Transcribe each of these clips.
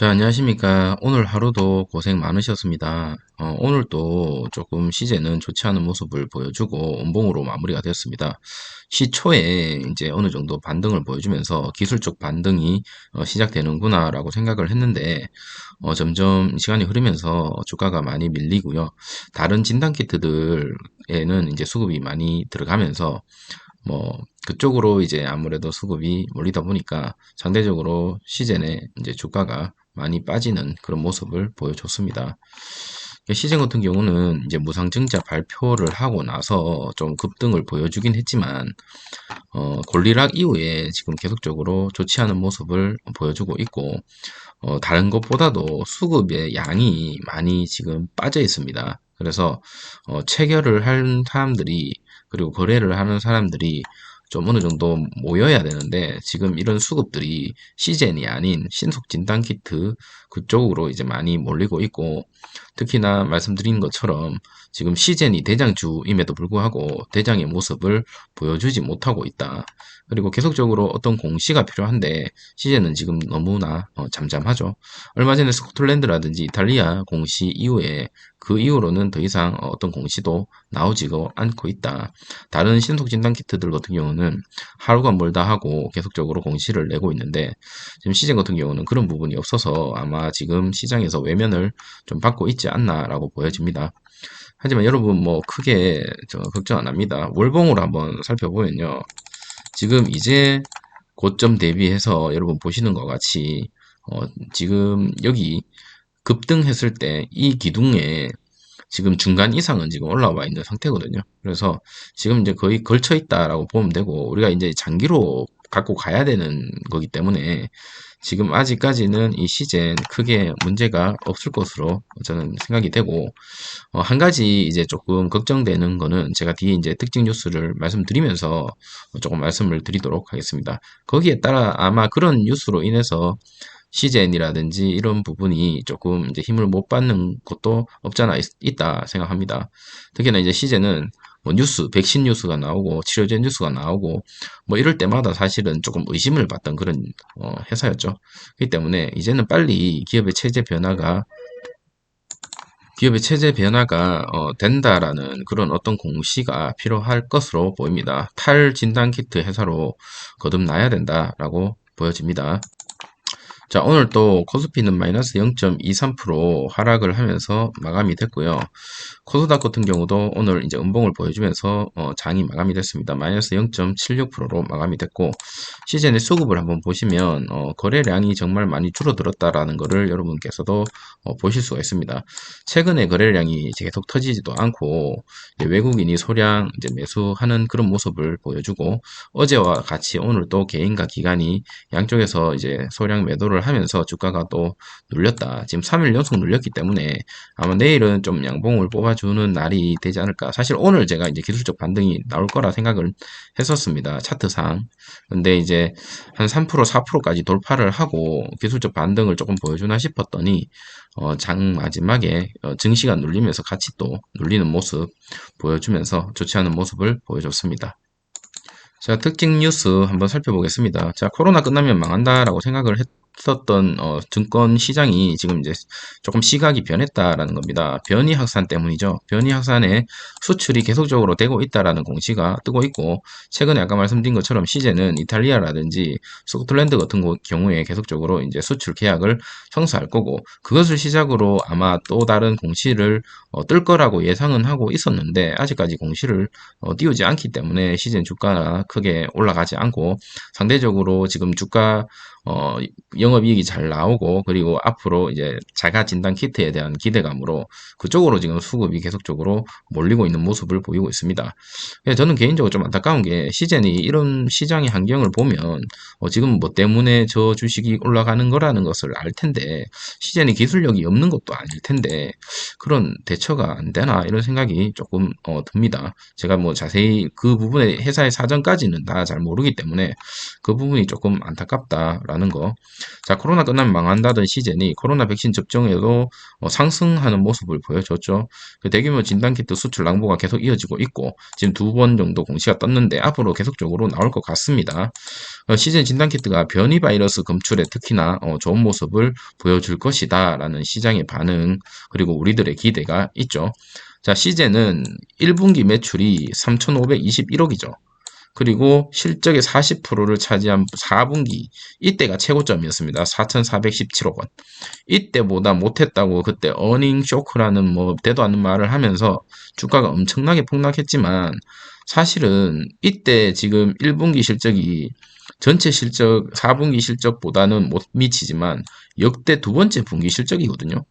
자, 안녕하십니까. 오늘 하루도 고생 많으셨습니다. 오늘도 조금 시제는 좋지 않은 모습을 보여주고 음봉으로 마무리가 되었습니다. 시초에 이제 어느 정도 반등을 보여주면서 기술적 반등이 시작되는구나라고 생각을 했는데, 점점 시간이 흐르면서 주가가 많이 밀리고요. 다른 진단키트들에는 이제 수급이 많이 들어가면서 그쪽으로 이제 아무래도 수급이 몰리다 보니까 상대적으로 시젠에 이제 주가가 많이 빠지는 그런 모습을 보여줬습니다. 시젠 같은 경우는 이제 무상증자 발표를 하고 나서 좀 급등을 보여주긴 했지만, 골리락 이후에 지금 계속적으로 좋지 않은 모습을 보여주고 있고, 다른 것보다도 수급의 양이 많이 지금 빠져 있습니다. 그래서 체결을 한 사람들이 그리고 거래를 하는 사람들이 좀 어느 정도 모여야 되는데 지금 이런 수급들이 시젠이 아닌 신속 진단 키트 그쪽으로 이제 많이 몰리고 있고, 특히나 말씀드린 것처럼 지금 시젠이 대장주임에도 불구하고 대장의 모습을 보여주지 못하고 있다. 그리고 계속적으로 어떤 공시가 필요한데 시제는 지금 너무나 잠잠하죠. 얼마 전에 스코틀랜드라든지 이탈리아 공시 이후에 그 이후로는 더 이상 어떤 공시도 나오지가 않고 있다. 다른 신속 진단 키트들 같은 경우는 하루가 멀다 하고 계속적으로 공시를 내고 있는데 지금 시제 같은 경우는 그런 부분이 없어서 아마 지금 시장에서 외면을 좀 받고 있지 않나라고 보여집니다. 하지만 여러분 크게 걱정 안 합니다. 월봉으로 한번 살펴보면요. 지금 이제 고점 대비해서 여러분 보시는 것 같이 어, 지금 여기 급등했을 때 이 기둥에 지금 중간 이상은 지금 올라와 있는 상태거든요. 그래서 지금 이제 거의 걸쳐 있다라고 보면 되고, 우리가 이제 장기로 갖고 가야 되는 거기 때문에 지금 아직까지는 이 시즌 크게 문제가 없을 것으로 저는 생각이 되고, 한 가지 이제 조금 걱정되는 거는 제가 뒤에 이제 특징 뉴스를 말씀드리면서 조금 말씀을 드리도록 하겠습니다. 거기에 따라 아마 그런 뉴스로 인해서 시젠이라든지 이런 부분이 조금 이제 힘을 못 받는 것도 없잖아 있다 생각합니다. 특히나 이제 시젠은 뉴스, 백신 뉴스가 나오고 치료제 뉴스가 나오고 이럴 때마다 사실은 조금 의심을 받던 그런 회사였죠. 그렇기 때문에 이제는 빨리 기업의 체제 변화가 된다라는 그런 어떤 공시가 필요할 것으로 보입니다. 탈진단 키트 회사로 거듭나야 된다라고 보여집니다. 자, 오늘 또 코스피는 마이너스 0.23% 하락을 하면서 마감이 됐고요. 코스닥 같은 경우도 오늘 이제 음봉을 보여주면서 장이 마감이 됐습니다. 마이너스 0.76%로 마감이 됐고, 시즌의 수급을 한번 보시면 거래량이 정말 많이 줄어들었다라는 것을 여러분께서도 보실 수가 있습니다. 최근에 거래량이 이제 계속 터지지도 않고 이제 외국인이 소량 이제 매수하는 그런 모습을 보여주고, 어제와 같이 오늘 또 개인과 기관이 양쪽에서 이제 소량 매도를 하면서 주가가 또 눌렸다. 지금 3일 연속 눌렸기 때문에 아마 내일은 좀 양봉을 뽑아주는 날이 되지 않을까. 사실 오늘 제가 이제 기술적 반등이 나올 거라 생각을 했었습니다. 차트상. 근데 이제 한 3%, 4%까지 돌파를 하고 기술적 반등을 조금 보여주나 싶었더니 장 마지막에 증시가 눌리면서 같이 또 눌리는 모습 보여주면서 좋지 않은 모습을 보여줬습니다. 자, 특징 뉴스 한번 살펴보겠습니다. 자, 코로나 끝나면 망한다라고 생각을 했었던 증권 시장이 지금 이제 조금 시각이 변했다라는 겁니다. 변이 확산 때문이죠. 변이 확산에 수출이 계속적으로 되고 있다라는 공시가 뜨고 있고, 최근에 아까 말씀드린 것처럼 시제는 이탈리아라든지 스코틀랜드 같은 경우에 계속적으로 이제 수출 계약을 성사할 거고, 그것을 시작으로 아마 또 다른 공시를 뜰 거라고 예상은 하고 있었는데 아직까지 공시를 띄우지 않기 때문에 시즌 주가가 크게 올라가지 않고, 상대적으로 지금 주가 영업이익이 잘 나오고, 그리고 앞으로 이제 자가 진단 키트에 대한 기대감으로 그쪽으로 지금 수급이 계속적으로 몰리고 있는 모습을 보이고 있습니다. 저는 개인적으로 좀 안타까운 게, 시젠이 이런 시장의 환경을 보면 지금 뭐 때문에 저 주식이 올라가는 거라는 것을 알 텐데, 시젠이 기술력이 없는 것도 아닐 텐데 그런 대처가 안 되나 이런 생각이 조금 듭니다. 제가 뭐 자세히 그 부분의 회사의 사정까지는 다 잘 모르기 때문에 그 부분이 조금 안타깝다라는 거. 자, 코로나 끝나면 망한다던 시젠이 코로나 백신 접종에도 상승하는 모습을 보여줬죠. 그 대규모 진단키트 수출 낭보가 계속 이어지고 있고 지금 2번 정도 공시가 떴는데 앞으로 계속적으로 나올 것 같습니다. 시즌 진단키트가 변이 바이러스 검출에 특히나 좋은 모습을 보여줄 것이다 라는 시장의 반응 그리고 우리들의 기대가 있죠. 자, 시즌은 1분기 매출이 3,521억이죠. 그리고 실적의 40%를 차지한 4분기 이때가 최고점이었습니다. 4,417억 원. 이때보다 못했다고 그때 어닝 쇼크라는 뭐 되도 않는 말을 하면서 주가가 엄청나게 폭락했지만 사실은 이때 지금 1분기 실적이 전체 실적 4분기 실적보다는 못 미치지만 역대 두 번째 분기 실적이거든요.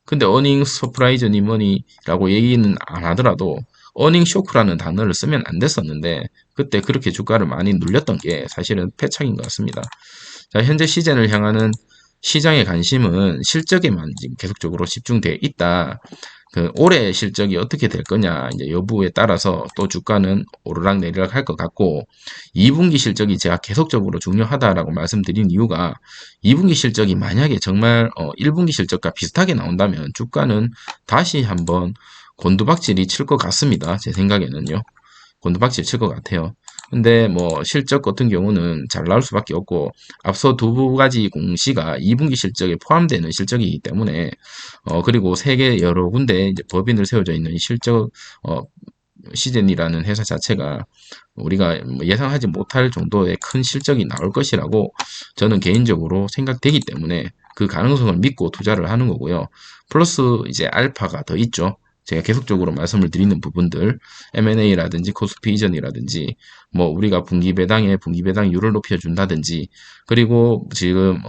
근데 어닝 서프라이즈니 뭐니라고 얘기는 안 하더라도 어닝 쇼크라는 단어를 쓰면 안 됐었는데 그때 그렇게 주가를 많이 눌렸던 게 사실은 패착인 것 같습니다. 자, 현재 시즌을 향하는 시장의 관심은 실적에만 지금 계속적으로 집중되어 있다. 그 올해 실적이 어떻게 될 거냐 이제 여부에 따라서 또 주가는 오르락 내리락 할 것 같고 2분기 실적이 제가 계속적으로 중요하다라고 말씀드린 이유가 2분기 실적이 만약에 정말 1분기 실적과 비슷하게 나온다면 주가는 다시 한번 곤두박질이 칠 것 같습니다. 제 생각에는요. 곤두박질 칠 것 같아요. 근데 뭐 실적 같은 경우는 잘 나올 수밖에 없고 앞서 두 가지 공시가 2분기 실적에 포함되는 실적이기 때문에 그리고 세계 여러 군데 이제 법인을 세워져 있는 실적 시즌이라는 회사 자체가 우리가 예상하지 못할 정도의 큰 실적이 나올 것이라고 저는 개인적으로 생각되기 때문에 그 가능성을 믿고 투자를 하는 거고요. 플러스 이제 알파가 더 있죠. 제가 계속적으로 말씀을 드리는 부분들, M&A라든지 코스피 이전이라든지, 뭐 우리가 분기배당률을 높여준다든지, 그리고 지금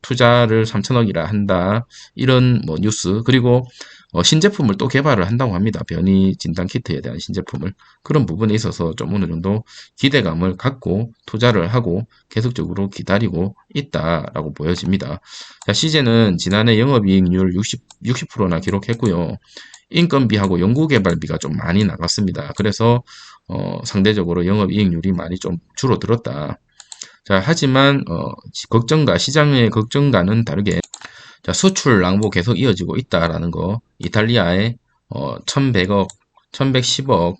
투자를 3천억이라 한다 이런 뭐 뉴스, 그리고 신제품을 또 개발을 한다고 합니다. 변이 진단 키트에 대한 신제품을. 그런 부분에 있어서 좀 어느 정도 기대감을 갖고 투자를 하고 계속적으로 기다리고 있다라고 보여집니다. 자, 시제는 지난해 영업이익률 60%나 기록했고요. 인건비하고 연구개발비가 좀 많이 나갔습니다. 그래서 상대적으로 영업이익률이 많이 좀 줄어들었다. 자, 하지만 시장의 걱정과는 다르게 자, 수출 낭보 계속 이어지고 있다라는 거. 이탈리아에 1,100억, 1,110억,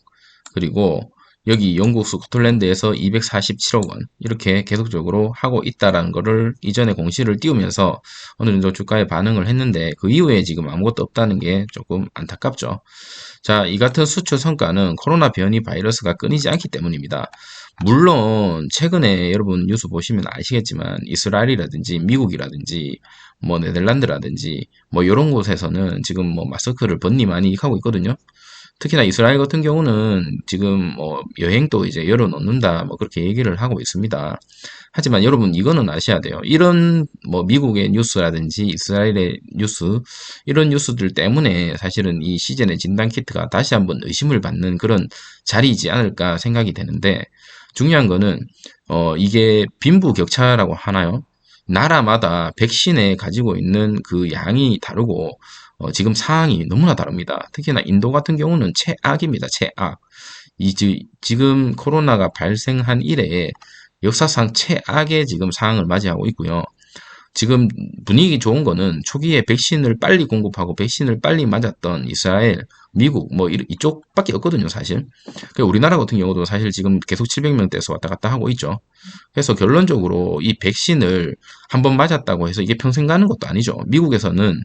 그리고 여기 영국 스코틀랜드에서 247억 원 이렇게 계속적으로 하고 있다라는 거를 이전에 공시를 띄우면서 어느 정도 주가에 반응을 했는데 그 이후에 지금 아무것도 없다는 게 조금 안타깝죠. 자, 이 같은 수출 성과는 코로나 변이 바이러스가 끊이지 않기 때문입니다. 물론 최근에 여러분 뉴스 보시면 아시겠지만 이스라엘이라든지 미국이라든지 뭐 네덜란드라든지 뭐 이런 곳에서는 지금 뭐 마스크를 번리많이 하고 있거든요. 특히나 이스라엘 같은 경우는 지금 뭐 여행도 이제 열어놓는다 뭐 그렇게 얘기를 하고 있습니다. 하지만 여러분 이거는 아셔야 돼요. 이런 뭐 미국의 뉴스라든지 이스라엘의 뉴스 이런 뉴스들 때문에 사실은 이 시즌의 진단 키트가 다시 한번 의심을 받는 그런 자리이지 않을까 생각이 되는데 중요한 거는 이게 빈부격차라고 하나요? 나라마다 백신에 가지고 있는 그 양이 다르고 지금 상황이 너무나 다릅니다. 특히나 인도 같은 경우는 최악입니다. 최악. 지금 코로나가 발생한 이래에 역사상 최악의 지금 상황을 맞이하고 있고요. 지금 분위기 좋은 거는 초기에 백신을 빨리 공급하고 백신을 빨리 맞았던 이스라엘, 미국 뭐 이쪽밖에 없거든요, 사실. 우리나라 같은 경우도 사실 지금 계속 700명대에서 왔다 갔다 하고 있죠. 그래서 결론적으로 이 백신을 한번 맞았다고 해서 이게 평생 가는 것도 아니죠. 미국에서는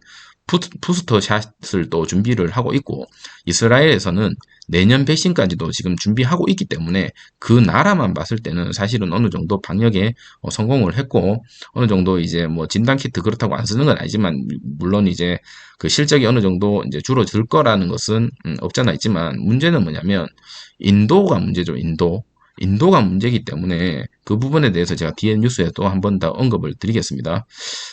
부스터 샷을 또 준비를 하고 있고 이스라엘에서는 내년 백신까지도 지금 준비하고 있기 때문에 그 나라만 봤을 때는 사실은 어느 정도 방역에 성공을 했고 어느 정도 이제 뭐 진단키트 그렇다고 안 쓰는 건 아니지만 물론 이제 그 실적이 어느 정도 이제 줄어들 거라는 것은 없잖아 있지만 문제는 뭐냐면 인도가 문제죠. 인도가 문제이기 때문에 그 부분에 대해서 제가 뒤에 뉴스에 또 한 번 더 언급을 드리겠습니다.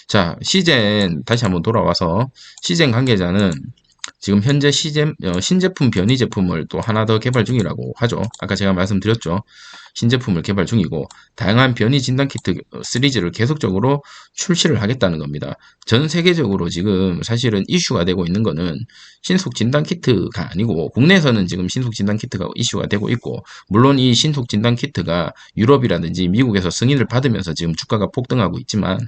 자, 시젠 다시 한번 돌아와서 시젠 관계자는 지금 현재 신제품 변이 제품을 또 하나 더 개발 중이라고 하죠. 아까 제가 말씀드렸죠. 신제품을 개발 중이고 다양한 변이 진단 키트 시리즈를 계속적으로 출시를 하겠다는 겁니다. 전 세계적으로 지금 사실은 이슈가 되고 있는 거는 신속 진단 키트가 아니고 국내에서는 지금 신속 진단 키트가 이슈가 되고 있고 물론 이 신속 진단 키트가 유럽이라든지 미국에서 승인을 받으면서 지금 주가가 폭등하고 있지만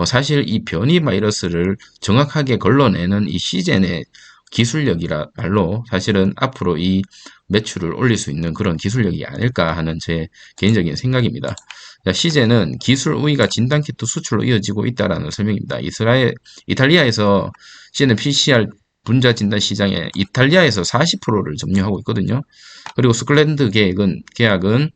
사실 이 변이 바이러스를 정확하게 걸러내는 이 시젠의 기술력이라 말로 사실은 앞으로 이 매출을 올릴 수 있는 그런 기술력이 아닐까 하는 제 개인적인 생각입니다. 시젠은 기술 우위가 진단키트 수출로 이어지고 있다라는 설명입니다. 이탈리아에서 시젠은 PCR 분자 진단 시장에 이탈리아에서 40%를 점유하고 있거든요. 그리고 스콜랜드 계약은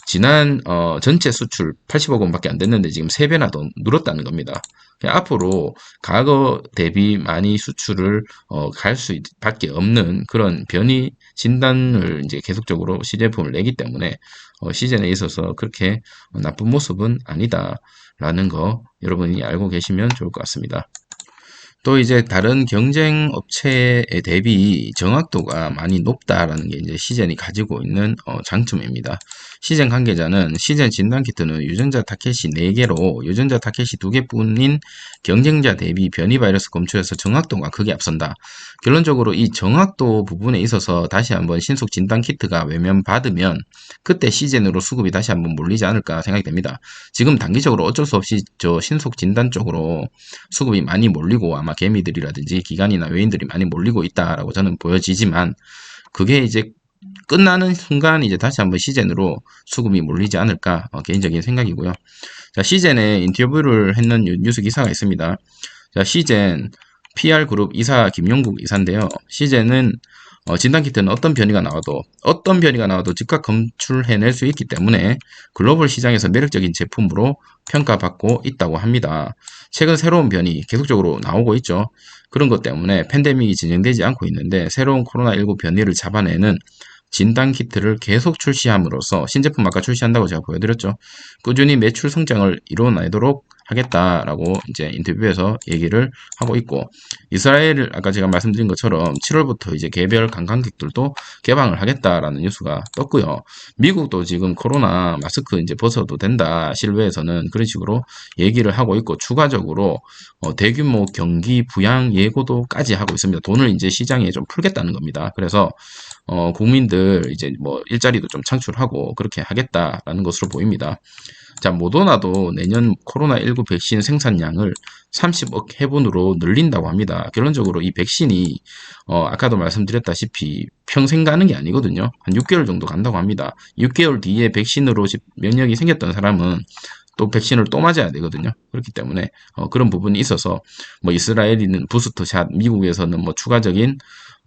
지난 전체 수출 80억 원밖에 안 됐는데 지금 3배나 더 늘었다는 겁니다. 앞으로 과거 대비 많이 수출을 갈 수밖에 없는 그런 변이 진단을 이제 계속적으로 시제품을 내기 때문에 시즌에 있어서 그렇게 나쁜 모습은 아니다라는 거 여러분이 알고 계시면 좋을 것 같습니다. 또 이제 다른 경쟁 업체에 대비 정확도가 많이 높다라는 게 이제 시젠이 가지고 있는 장점입니다. 시젠 관계자는 시젠 진단키트는 유전자 타켓이 4개로 유전자 타켓이 2개뿐인 경쟁자 대비 변이 바이러스 검출에서 정확도가 크게 앞선다. 결론적으로 이 정확도 부분에 있어서 다시 한번 신속 진단키트가 외면받으면 그때 시젠으로 수급이 다시 한번 몰리지 않을까 생각이 됩니다. 지금 단기적으로 어쩔 수 없이 저 신속 진단 쪽으로 수급이 많이 몰리고 아마 개미들이라든지 기관이나 외인들이 많이 몰리고 있다라고 저는 보여지지만 그게 이제 끝나는 순간 이제 다시 한번 시젠으로 수급이 몰리지 않을까 개인적인 생각이고요. 자, 시젠에 인터뷰를 했는 뉴스 기사가 있습니다. 자, 시젠 PR그룹 이사 김용국 이사인데요. 시젠은 진단키트는 어떤 변이가 나와도 즉각 검출해낼 수 있기 때문에 글로벌 시장에서 매력적인 제품으로 평가받고 있다고 합니다. 최근 새로운 변이 계속적으로 나오고 있죠. 그런 것 때문에 팬데믹이 진행되지 않고 있는데 새로운 코로나19 변이를 잡아내는 진단키트를 계속 출시함으로써 신제품 아까 출시한다고 제가 보여드렸죠. 꾸준히 매출 성장을 이뤄내도록 하겠다라고 이제 인터뷰에서 얘기를 하고 있고 이스라엘을 아까 제가 말씀드린 것처럼 7월부터 이제 개별 관광객들도 개방을 하겠다라는 뉴스가 떴고요. 미국도 지금 코로나 마스크 이제 벗어도 된다 실외에서는 그런 식으로 얘기를 하고 있고 추가적으로 대규모 경기 부양 예고도까지 하고 있습니다. 돈을 이제 시장에 좀 풀겠다는 겁니다. 그래서 국민들 이제 뭐 일자리도 좀 창출하고 그렇게 하겠다라는 것으로 보입니다. 자, 모더나도 내년 코로나19 백신 생산량을 30억 회분으로 늘린다고 합니다. 결론적으로 이 백신이 아까도 말씀드렸다시피 평생 가는 게 아니거든요. 한 6개월 정도 간다고 합니다. 6개월 뒤에 백신으로 면역이 생겼던 사람은 또 백신을 또 맞아야 되거든요. 그렇기 때문에 그런 부분이 있어서 뭐 이스라엘이는 부스터샷, 미국에서는 뭐 추가적인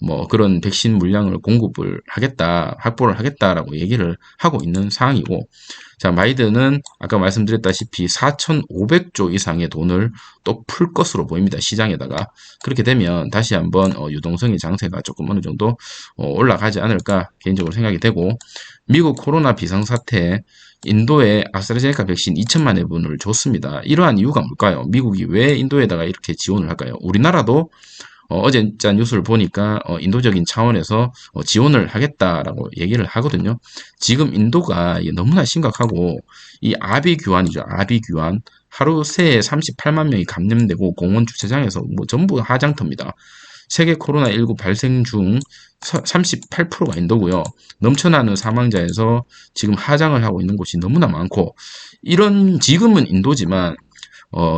뭐 그런 백신 물량을 공급을 하겠다, 확보를 하겠다라고 얘기를 하고 있는 상황이고, 자, 바이든은 아까 말씀드렸다시피 4,500조 이상의 돈을 또 풀 것으로 보입니다. 시장에다가. 그렇게 되면 다시 한번 유동성의 장세가 조금 어느 정도 올라가지 않을까 개인적으로 생각이 되고, 미국 코로나 비상사태 인도에 아스트라제네카 백신 2천만 회분을 줬습니다. 이러한 이유가 뭘까요? 미국이 왜 인도에다가 이렇게 지원을 할까요? 우리나라도 어제 뉴스를 보니까 인도적인 차원에서 지원을 하겠다라고 얘기를 하거든요. 지금 인도가 너무나 심각하고 이 아비규환이죠. 아비규환. 하루 새에 38만 명이 감염되고 공원 주차장에서 뭐 전부 하장터입니다. 세계 코로나19 발생 중 38%가 인도고요. 넘쳐나는 사망자에서 지금 하장을 하고 있는 곳이 너무나 많고 이런 지금은 인도지만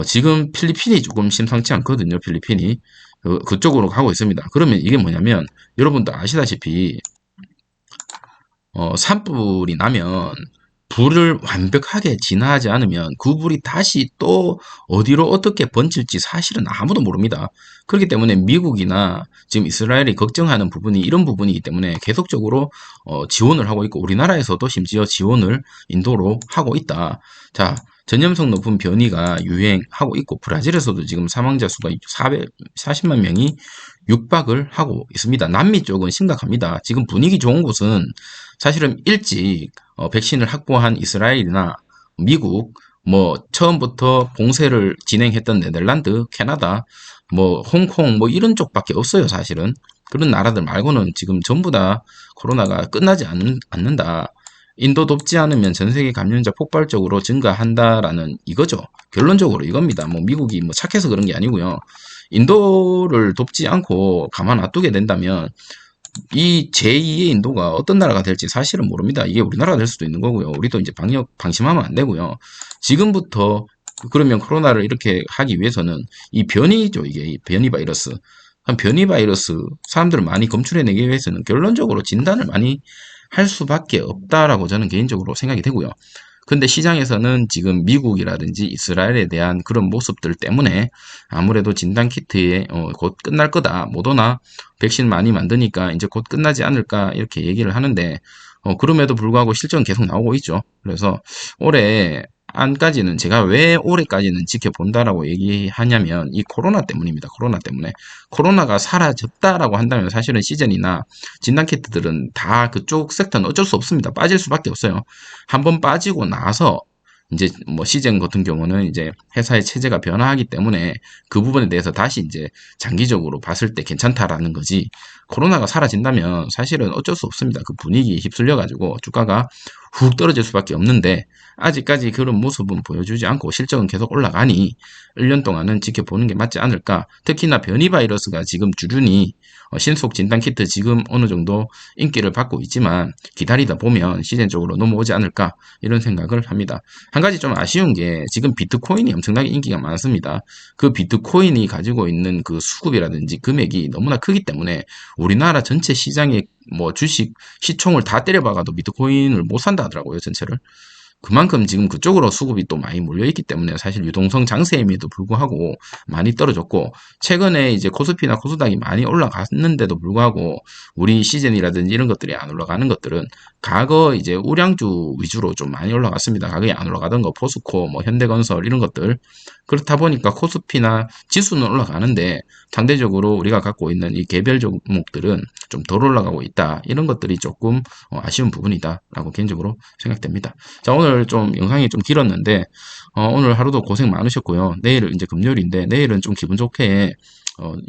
지금 필리핀이 조금 심상치 않거든요. 필리핀이. 그쪽으로 가고 있습니다. 그러면 이게 뭐냐면 여러분도 아시다시피 산불이 나면 불을 완벽하게 진화하지 않으면 그 불이 다시 또 어디로 어떻게 번질지 사실은 아무도 모릅니다. 그렇기 때문에 미국이나 지금 이스라엘이 걱정하는 부분이 이런 부분이기 때문에 계속적으로 지원을 하고 있고 우리나라에서도 심지어 지원을 인도로 하고 있다. 자, 전염성 높은 변이가 유행하고 있고 브라질에서도 지금 사망자 수가 440만 명이 육박을 하고 있습니다. 남미 쪽은 심각합니다. 지금 분위기 좋은 곳은 사실은 일찍 백신을 확보한 이스라엘이나 미국, 뭐 처음부터 봉쇄를 진행했던 네덜란드, 캐나다, 뭐 홍콩 뭐 이런 쪽밖에 없어요. 사실은 그런 나라들 말고는 지금 전부 다 코로나가 끝나지 않는다. 인도 돕지 않으면 전 세계 감염자 폭발적으로 증가한다라는 이거죠. 결론적으로 이겁니다. 뭐 미국이 뭐 착해서 그런 게 아니고요. 인도를 돕지 않고 가만 놔두게 된다면 이 제2의 인도가 어떤 나라가 될지 사실은 모릅니다. 이게 우리나라가 될 수도 있는 거고요. 우리도 이제 방역 방심하면 안 되고요. 지금부터 그러면 코로나를 이렇게 하기 위해서는 이 변이죠. 이게 이 변이 바이러스. 한 변이 바이러스 사람들을 많이 검출해내기 위해서는 결론적으로 진단을 많이 할 수밖에 없다라고 저는 개인적으로 생각이 되고요. 근데 시장에서는 지금 미국이라든지 이스라엘에 대한 그런 모습들 때문에 아무래도 진단키트에 곧 끝날 거다. 모더나 백신 많이 만드니까 이제 곧 끝나지 않을까 이렇게 얘기를 하는데 그럼에도 불구하고 실적은 계속 나오고 있죠. 그래서 올해 안까지는 제가 왜 올해까지는 지켜본다라고 얘기하냐면 이 코로나 때문입니다. 코로나 때문에. 코로나가 사라졌다라고 한다면 사실은 시즌이나 진단키트들은 다 그쪽 섹터는 어쩔 수 없습니다. 빠질 수밖에 없어요. 한번 빠지고 나서 이제 뭐 시즌 같은 경우는 이제 회사의 체제가 변화하기 때문에 그 부분에 대해서 다시 이제 장기적으로 봤을 때 괜찮다라는 거지. 코로나가 사라진다면 사실은 어쩔 수 없습니다. 그 분위기에 휩쓸려 가지고 주가가 훅 떨어질 수밖에 없는데 아직까지 그런 모습은 보여주지 않고 실적은 계속 올라가니 1년 동안은 지켜보는 게 맞지 않을까. 특히나 변이 바이러스가 지금 주준이 신속 진단 키트 지금 어느 정도 인기를 받고 있지만 기다리다 보면 시즌 쪽으로 넘어오지 않을까 이런 생각을 합니다. 한 가지 좀 아쉬운 게 지금 비트코인이 엄청나게 인기가 많습니다. 그 비트코인이 가지고 있는 그 수급이라든지 금액이 너무나 크기 때문에 우리나라 전체 시장의 뭐 주식 시총을 다 때려박아도 비트코인을 못 산다 하더라고요, 전체를. 그만큼 지금 그쪽으로 수급이 또 많이 몰려있기 때문에 사실 유동성 장세임에도 불구하고 많이 떨어졌고, 최근에 이제 코스피나 코스닥이 많이 올라갔는데도 불구하고 우리 시즌이라든지 이런 것들이 안 올라가는 것들은 과거 이제 우량주 위주로 좀 많이 올라갔습니다. 가격이 안 올라가던 거 포스코, 뭐 현대건설 이런 것들. 그렇다 보니까 코스피나 지수는 올라가는데 상대적으로 우리가 갖고 있는 이 개별 종목들은 좀 덜 올라가고 있다. 이런 것들이 조금 아쉬운 부분이다라고 개인적으로 생각됩니다. 자, 오늘 좀 영상이 좀 길었는데, 오늘 하루도 고생 많으셨고요. 내일 이제 금요일인데, 내일은 좀 기분 좋게,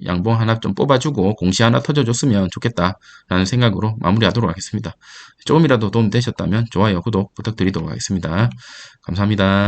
양봉 하나 좀 뽑아주고, 공시 하나 터져줬으면 좋겠다라는 생각으로 마무리하도록 하겠습니다. 조금이라도 도움 되셨다면 좋아요, 구독 부탁드리도록 하겠습니다. 감사합니다.